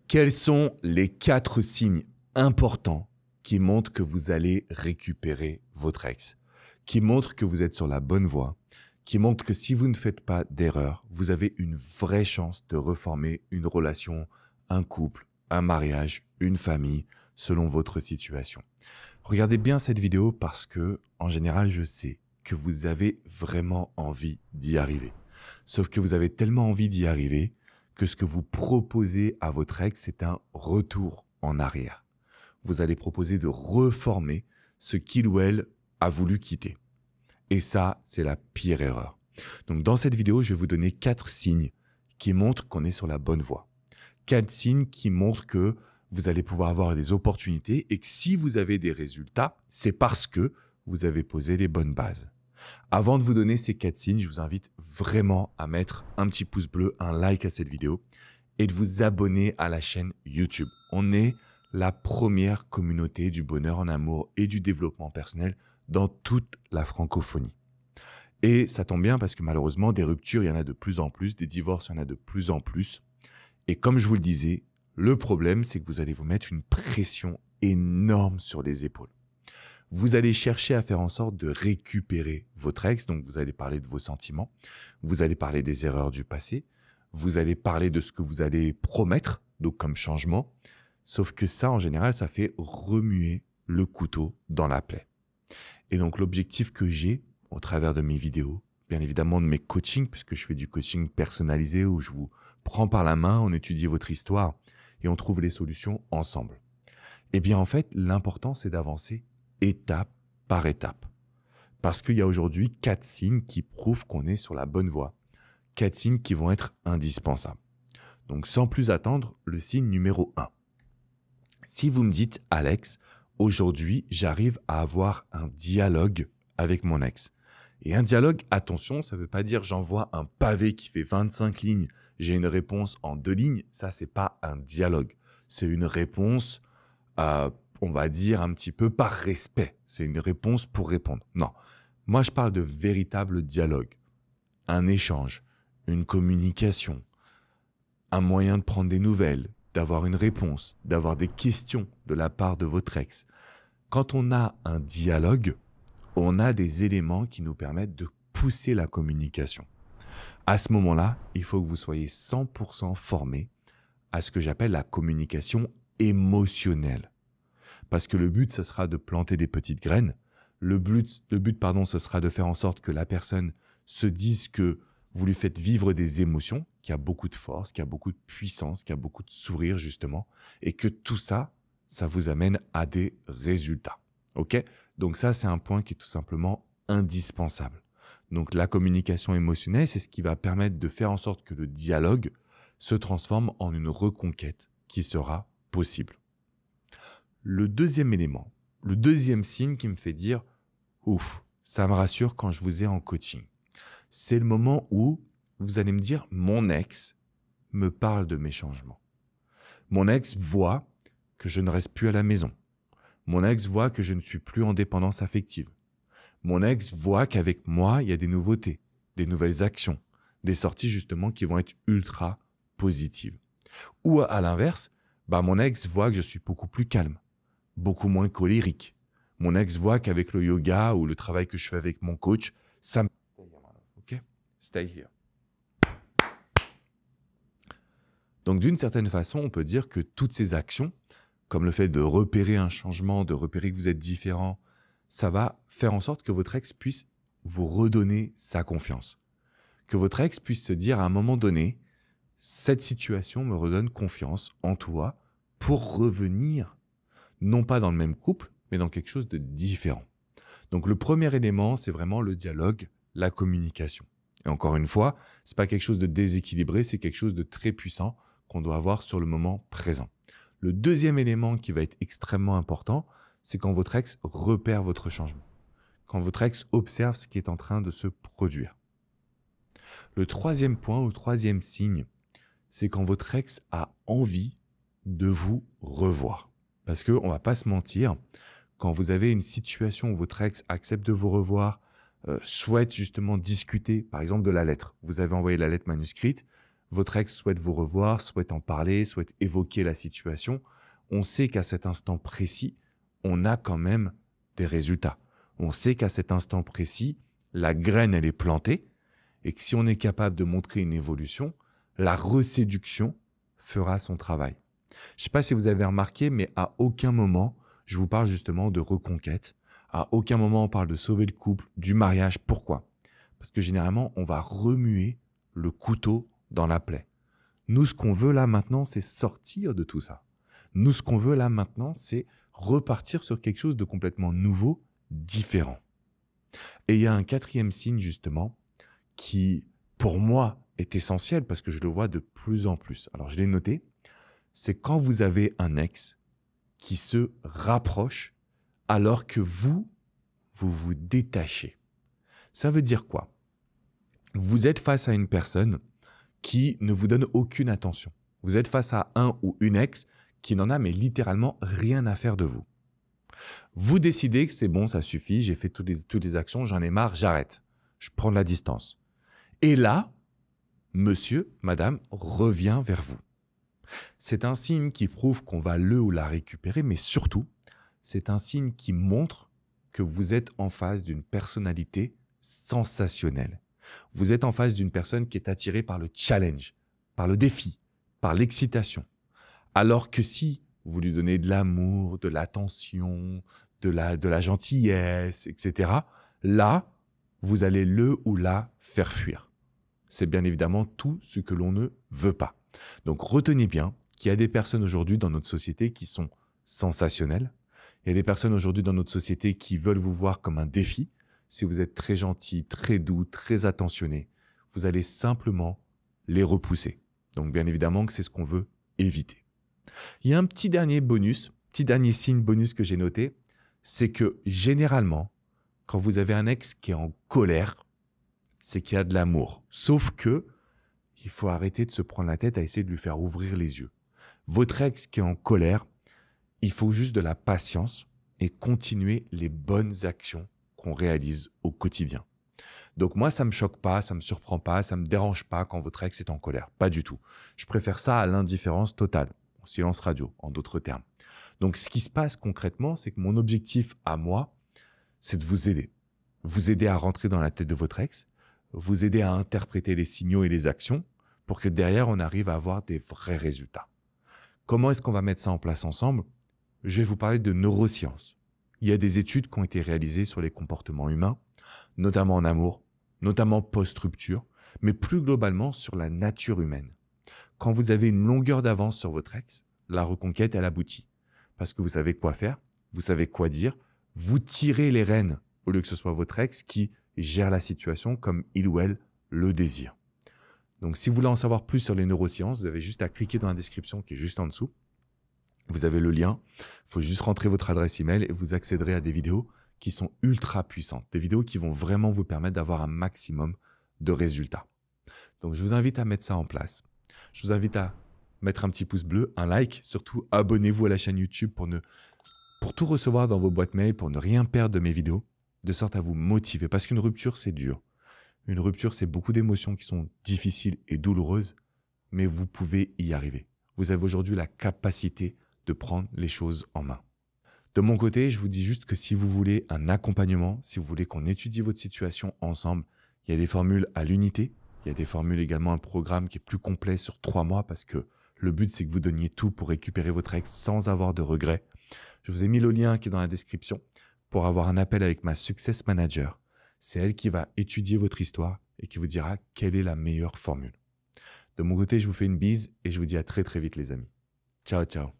Quels sont les 4 signes importants qui montrent que vous allez récupérer votre ex, qui montrent que vous êtes sur la bonne voie, qui montrent que si vous ne faites pas d'erreur, vous avez une vraie chance de reformer une relation, un couple, un mariage, une famille, selon votre situation. Regardez bien cette vidéo parce que, en général, je sais que vous avez vraiment envie d'y arriver. Sauf que vous avez tellement envie d'y arriver que ce que vous proposez à votre ex, c'est un retour en arrière. Vous allez proposer de reformer ce qu'il ou elle a voulu quitter. Et ça, c'est la pire erreur. Donc, dans cette vidéo, je vais vous donner 4 signes qui montrent qu'on est sur la bonne voie. 4 signes qui montrent que vous allez pouvoir avoir des opportunités et que si vous avez des résultats, c'est parce que vous avez posé les bonnes bases. Avant de vous donner ces 4 signes, je vous invite vraiment à mettre un petit pouce bleu, un like à cette vidéo et de vous abonner à la chaîne YouTube. On est la première communauté du bonheur en amour et du développement personnel dans toute la francophonie. Et ça tombe bien parce que malheureusement, des ruptures, il y en a de plus en plus, des divorces, il y en a de plus en plus. Et comme je vous le disais, le problème, c'est que vous allez vous mettre une pression énorme sur les épaules. Vous allez chercher à faire en sorte de récupérer votre ex, donc vous allez parler de vos sentiments, vous allez parler des erreurs du passé, vous allez parler de ce que vous allez promettre, donc comme changement, sauf que ça, en général, ça fait remuer le couteau dans la plaie. Et donc, l'objectif que j'ai au travers de mes vidéos, bien évidemment de mes coachings, puisque je fais du coaching personnalisé où je vous prends par la main, on étudie votre histoire et on trouve les solutions ensemble. Eh bien, en fait, l'important, c'est d'avancer étape par étape. Parce qu'il y a aujourd'hui 4 signes qui prouvent qu'on est sur la bonne voie. 4 signes qui vont être indispensables. Donc, sans plus attendre, le signe numéro 1. Si vous me dites, Alex, aujourd'hui, j'arrive à avoir un dialogue avec mon ex. Et un dialogue, attention, ça ne veut pas dire j'envoie un pavé qui fait 25 lignes, j'ai une réponse en 2 lignes. Ça, ce n'est pas un dialogue. C'est une réponse on va dire un petit peu par respect. C'est une réponse pour répondre. Non, moi je parle de véritable dialogue, un échange, une communication, un moyen de prendre des nouvelles, d'avoir une réponse, d'avoir des questions de la part de votre ex. Quand on a un dialogue, on a des éléments qui nous permettent de pousser la communication. À ce moment-là, il faut que vous soyez 100% formé à ce que j'appelle la communication émotionnelle. Parce que le but, ce sera de planter des petites graines. Le but, ce sera de faire en sorte que la personne se dise que vous lui faites vivre des émotions, qu'il y a beaucoup de force, qu'il y a beaucoup de puissance, qu'il y a beaucoup de sourire justement, et que tout ça, ça vous amène à des résultats. Ok ? Donc ça, c'est un point qui est tout simplement indispensable. Donc la communication émotionnelle, c'est ce qui va permettre de faire en sorte que le dialogue se transforme en une reconquête qui sera possible. Le deuxième élément, le deuxième signe qui me fait dire « Ouf, ça me rassure quand je vous ai en coaching », c'est le moment où vous allez me dire « Mon ex me parle de mes changements. Mon ex voit que je ne reste plus à la maison. Mon ex voit que je ne suis plus en dépendance affective. Mon ex voit qu'avec moi, il y a des nouveautés, des nouvelles actions, des sorties justement qui vont être ultra positives. » Ou à l'inverse, mon ex voit que je suis beaucoup plus calme, beaucoup moins colérique. Mon ex voit qu'avec le yoga ou le travail que je fais avec mon coach, ça me... Ok? Stay here. Donc, d'une certaine façon, on peut dire que toutes ces actions, comme le fait de repérer un changement, de repérer que vous êtes différent, ça va faire en sorte que votre ex puisse vous redonner sa confiance. Que votre ex puisse se dire à un moment donné, cette situation me redonne confiance en toi pour revenir non pas dans le même couple, mais dans quelque chose de différent. Donc, le premier élément, c'est vraiment le dialogue, la communication. Et encore une fois, ce n'est pas quelque chose de déséquilibré, c'est quelque chose de très puissant qu'on doit avoir sur le moment présent. Le deuxième élément qui va être extrêmement important, c'est quand votre ex repère votre changement. Quand votre ex observe ce qui est en train de se produire. Le troisième point ou troisième signe, c'est quand votre ex a envie de vous revoir. Parce qu'on ne va pas se mentir, quand vous avez une situation où votre ex accepte de vous revoir, souhaite justement discuter, par exemple de la lettre. Vous avez envoyé la lettre manuscrite, votre ex souhaite vous revoir, souhaite en parler, souhaite évoquer la situation, on sait qu'à cet instant précis, on a quand même des résultats. On sait qu'à cet instant précis, la graine, elle est plantée et que si on est capable de montrer une évolution, la reséduction fera son travail. Je ne sais pas si vous avez remarqué, mais à aucun moment, je vous parle justement de reconquête. À aucun moment, on parle de sauver le couple, du mariage. Pourquoi? Parce que généralement, on va remuer le couteau dans la plaie. Nous, ce qu'on veut là maintenant, c'est sortir de tout ça. Nous, ce qu'on veut là maintenant, c'est repartir sur quelque chose de complètement nouveau, différent. Et il y a un quatrième signe justement qui, pour moi, est essentiel parce que je le vois de plus en plus. Alors, je l'ai noté, c'est quand vous avez un ex qui se rapproche alors que vous vous détachez. Ça veut dire quoi? Vous êtes face à une personne qui ne vous donne aucune attention. Vous êtes face à un ou une ex qui n'en a mais littéralement rien à faire de vous. Vous décidez que c'est bon, ça suffit, j'ai fait toutes les actions, j'en ai marre, j'arrête. Je prends de la distance. Et là, monsieur, madame, revient vers vous. C'est un signe qui prouve qu'on va le ou la récupérer, mais surtout, c'est un signe qui montre que vous êtes en face d'une personnalité sensationnelle. Vous êtes en face d'une personne qui est attirée par le challenge, par le défi, par l'excitation. Alors que si vous lui donnez de l'amour, de l'attention, de la gentillesse, etc., là, vous allez le ou la faire fuir. C'est bien évidemment tout ce que l'on ne veut pas. Donc retenez bien qu'il y a des personnes aujourd'hui dans notre société qui sont sensationnelles. Il y a des personnes aujourd'hui dans notre société qui veulent vous voir comme un défi. Si vous êtes très gentil, très doux, très attentionné, vous allez simplement les repousser. Donc bien évidemment que c'est ce qu'on veut éviter. Il y a un petit dernier signe bonus que j'ai noté, c'est que généralement, quand vous avez un ex qui est en colère, c'est qu'il y a de l'amour. Sauf que il faut arrêter de se prendre la tête à essayer de lui faire ouvrir les yeux. Votre ex qui est en colère, il faut juste de la patience et continuer les bonnes actions qu'on réalise au quotidien. Donc moi, ça ne me choque pas, ça ne me surprend pas, ça ne me dérange pas quand votre ex est en colère. Pas du tout. Je préfère ça à l'indifférence totale, au silence radio, en d'autres termes. Donc ce qui se passe concrètement, c'est que mon objectif à moi, c'est de vous aider. Vous aider à rentrer dans la tête de votre ex, vous aider à interpréter les signaux et les actions pour que derrière, on arrive à avoir des vrais résultats. Comment est-ce qu'on va mettre ça en place ensemble? Je vais vous parler de neurosciences. Il y a des études qui ont été réalisées sur les comportements humains, notamment en amour, notamment post-rupture, mais plus globalement sur la nature humaine. Quand vous avez une longueur d'avance sur votre ex, la reconquête, elle aboutit. Parce que vous savez quoi faire, vous savez quoi dire, vous tirez les rênes au lieu que ce soit votre ex qui gère la situation comme il ou elle le désire. Donc, si vous voulez en savoir plus sur les neurosciences, vous avez juste à cliquer dans la description qui est juste en dessous. Vous avez le lien. Il faut juste rentrer votre adresse email et vous accéderez à des vidéos qui sont ultra puissantes. Des vidéos qui vont vraiment vous permettre d'avoir un maximum de résultats. Donc, je vous invite à mettre ça en place. Je vous invite à mettre un petit pouce bleu, un like. Surtout, abonnez-vous à la chaîne YouTube pour tout recevoir dans vos boîtes mail, pour ne rien perdre de mes vidéos, de sorte à vous motiver. Parce qu'une rupture, c'est dur. Une rupture, c'est beaucoup d'émotions qui sont difficiles et douloureuses, mais vous pouvez y arriver. Vous avez aujourd'hui la capacité de prendre les choses en main. De mon côté, je vous dis juste que si vous voulez un accompagnement, si vous voulez qu'on étudie votre situation ensemble, il y a des formules à l'unité, il y a des formules également, un programme qui est plus complet sur 3 mois parce que le but, c'est que vous donniez tout pour récupérer votre ex sans avoir de regrets. Je vous ai mis le lien qui est dans la description pour avoir un appel avec ma Success Manager. C'est elle qui va étudier votre histoire et qui vous dira quelle est la meilleure formule. De mon côté, je vous fais une bise et je vous dis à très très vite les amis. Ciao, ciao.